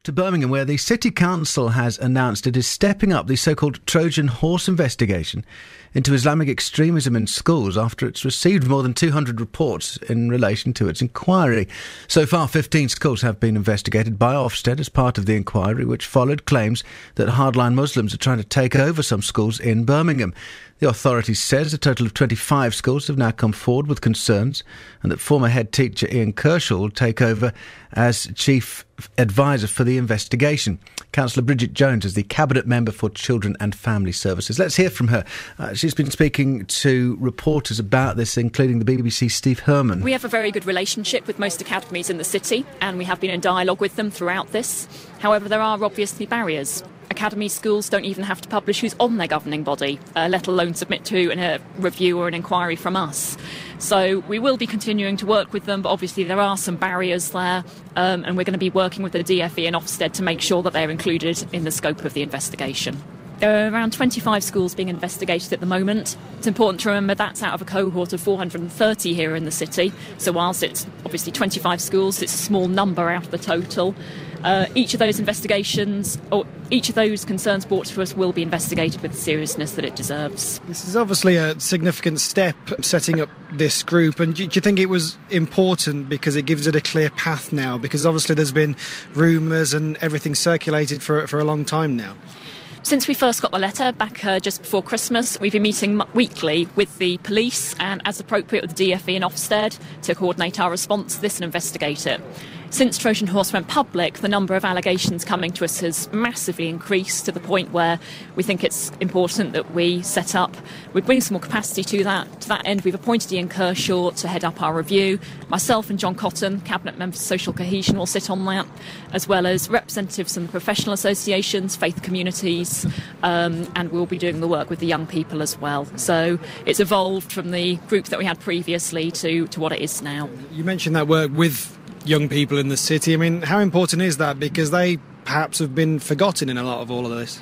to Birmingham, where the City Council has announced it is stepping up the so-called Trojan horse investigation into Islamic extremism in schools after it's received more than 200 reports in relation to its inquiry. So far, 15 schools have been investigated by Ofsted as part of the inquiry, which followed claims that hardline Muslims are trying to take over some schools in Birmingham. The authority says a total of 25 schools have now come forward with concerns, and that former head teacher Ian Kershaw will take over as chief advisor for the investigation. Councillor Bridget Jones is the Cabinet Member for Children and Family Services. Let's hear from her. She's been speaking to reporters about this, including the BBC's Steve Herman. We have a very good relationship with most academies in the city, and we have been in dialogue with them throughout this. However, there are obviously barriers. Academy schools don't even have to publish who's on their governing body, let alone submit to a review or an inquiry from us. So we will be continuing to work with them, but obviously there are some barriers there, and we're going to be working with the DFE and Ofsted to make sure that they're included in the scope of the investigation. There are around 25 schools being investigated at the moment. It's important to remember that's out of a cohort of 430 here in the city. So whilst it's obviously 25 schools, it's a small number out of the total. Each of those investigations, or each of those concerns brought to us, will be investigated with the seriousness that it deserves. This is obviously a significant step, setting up this group. And do you think it was important because it gives it a clear path now? Because obviously there's been rumours and everything circulated for a long time now. Since we first got the letter back just before Christmas, we've been meeting weekly with the police and, as appropriate, with the DFE and Ofsted to coordinate our response to this and investigate it. Since Trojan Horse went public, the number of allegations coming to us has massively increased to the point where we think it's important that we bring some more capacity to that. To that end, we've appointed Ian Kershaw to head up our review. Myself and John Cotton, Cabinet Member for Social Cohesion, will sit on that, as well as representatives from the professional associations, faith communities, and we'll be doing the work with the young people as well. So it's evolved from the group that we had previously to what it is now. You mentioned that work with young people in the city. I mean, how important is that? Because they perhaps have been forgotten in a lot of all of this.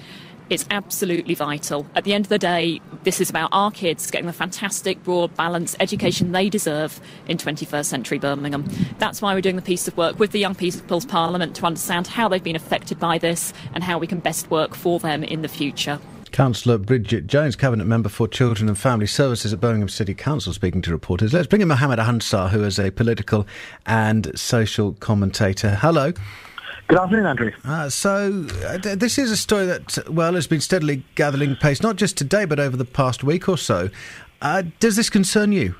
It's absolutely vital. At the end of the day, this is about our kids getting the fantastic, broad, balanced education they deserve in 21st century Birmingham. That's why we're doing the piece of work with the Young People's Parliament to understand how they've been affected by this and how we can best work for them in the future. Councillor Bridget Jones, Cabinet Member for Children and Family Services at Birmingham City Council, speaking to reporters. Let's bring in Mo Ansar, who is a political and social commentator. Hello. Good afternoon, Andrew. This is a story that, has been steadily gathering pace, not just today, but over the past week or so. Does this concern you?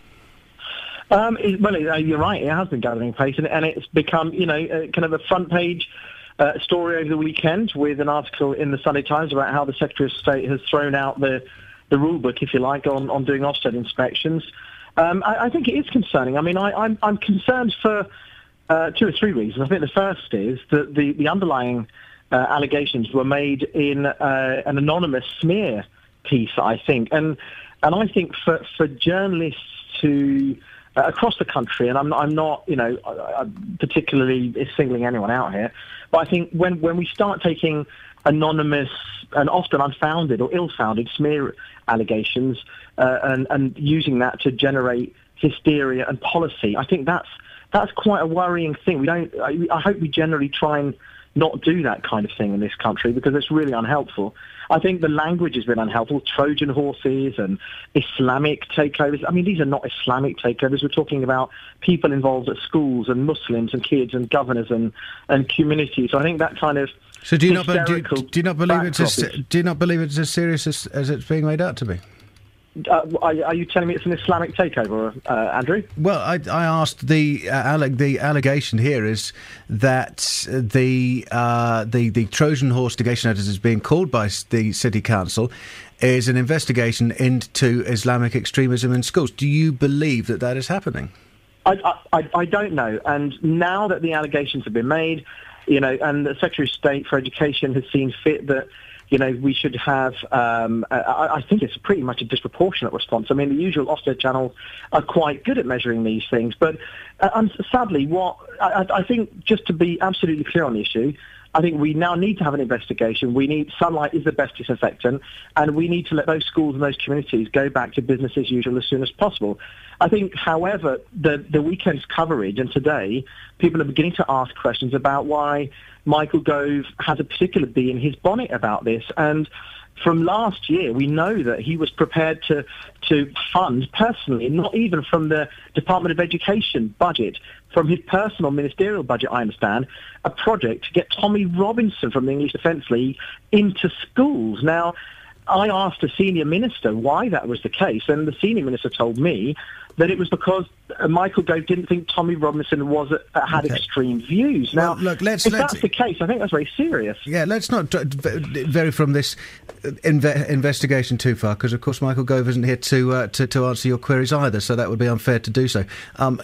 You're right. It has been gathering pace, and it's become, kind of a front page story over the weekend with an article in the Sunday Times about how the Secretary of State has thrown out the rule book, if you like, on doing Ofsted inspections. I think it is concerning. I mean, I'm concerned for 2 or 3 reasons. I think the first is that the underlying allegations were made in an anonymous smear piece, I think. And I think for journalists to across the country, and I'm not, particularly singling anyone out here, but I think when we start taking anonymous and often unfounded or ill-founded smear allegations and using that to generate hysteria and policy, I think that's quite a worrying thing. I hope we generally try and not do that kind of thing in this country because it's really unhelpful. I think the language has been unhelpful. Trojan horses and Islamic takeovers. I mean, these are not Islamic takeovers. We're talking about people involved at schools and Muslims and kids and governors and communities. So I think that kind of do you not believe it's as serious as it's being made out to be? Are you telling me it's an Islamic takeover, Andrew? Well, I asked the allegation here is that the Trojan horse investigation, as is being called by the City Council, is an investigation into Islamic extremism in schools. Do you believe that is happening? I don't know. And now that the allegations have been made, and the Secretary of State for Education has seen fit that we should have, I think it's pretty much a disproportionate response. I mean, the usual Ofsted channels are quite good at measuring these things. But sadly, I think, just to be absolutely clear on the issue, I think we now need to have an investigation. Sunlight is the best disinfectant, and we need to let those schools and those communities go back to business as usual as soon as possible. I think, however, the weekend's coverage and today, people are beginning to ask questions about why Michael Gove has a particular bee in his bonnet about this. And from last year, we know that he was prepared to fund personally, not even from the Department of Education budget, from his personal ministerial budget, I understand, a project to get Tommy Robinson from the English Defence League into schools. Now, I asked a senior minister why that was the case, and the senior minister told me that it was because Michael Gove didn't think Tommy Robinson had extreme views. Now, well, look, if that's the case, I think that's very serious. Yeah, let's not vary from this investigation too far, because, of course, Michael Gove isn't here to answer your queries either, so that would be unfair to do so.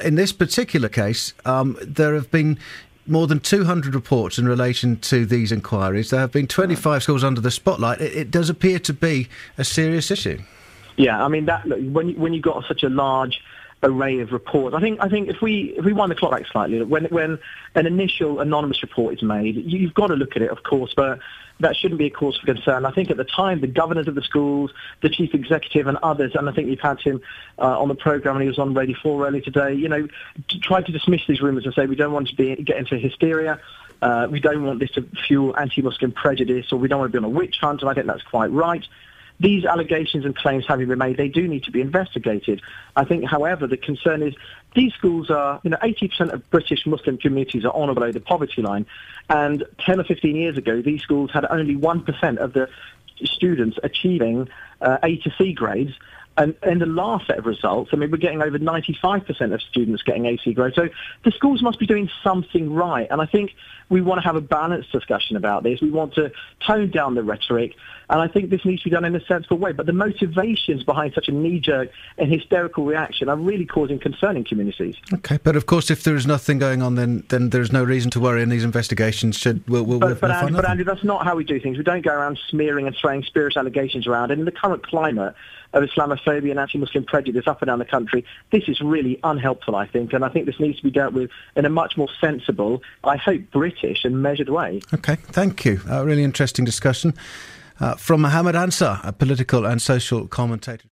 In this particular case, there have been more than 200 reports in relation to these inquiries. There have been 25 schools under the spotlight. It does appear to be a serious issue. Yeah, I mean, when you got such a large array of reports, I think if we wind the clock back slightly, when an initial anonymous report is made, you've got to look at it, of course, but that shouldn't be a cause for concern. I think at the time, the governors of the schools, the chief executive and others, and I think you've had him on the programme when he was on Radio 4 earlier today, tried to dismiss these rumours and say we don't want to get into hysteria, we don't want this to fuel anti-Muslim prejudice, or we don't want to be on a witch hunt, and I think that's quite right. These allegations and claims having been made, they do need to be investigated. I think, however, the concern is these schools are, 80% of British Muslim communities are on or below the poverty line. And 10 or 15 years ago, these schools had only 1% of the students achieving A to C grades. And in the last set of results, we're getting over 95% of students getting AC grades. So the schools must be doing something right. And I think we want to have a balanced discussion about this. We want to tone down the rhetoric. And I think this needs to be done in a sensible way. But the motivations behind such a knee-jerk and hysterical reaction are really causing concern in communities. OK, but of course, if there is nothing going on, then there's no reason to worry, and these investigations But Andrew, that's not how we do things. We don't go around smearing and throwing spurious allegations around. And in the current climate of Islamophobia and anti-Muslim prejudice up and down the country, this is really unhelpful, I think. And I think this needs to be dealt with in a much more sensible, I hope British and measured way. OK, thank you. Really interesting discussion from Mo Ansar, a political and social commentator.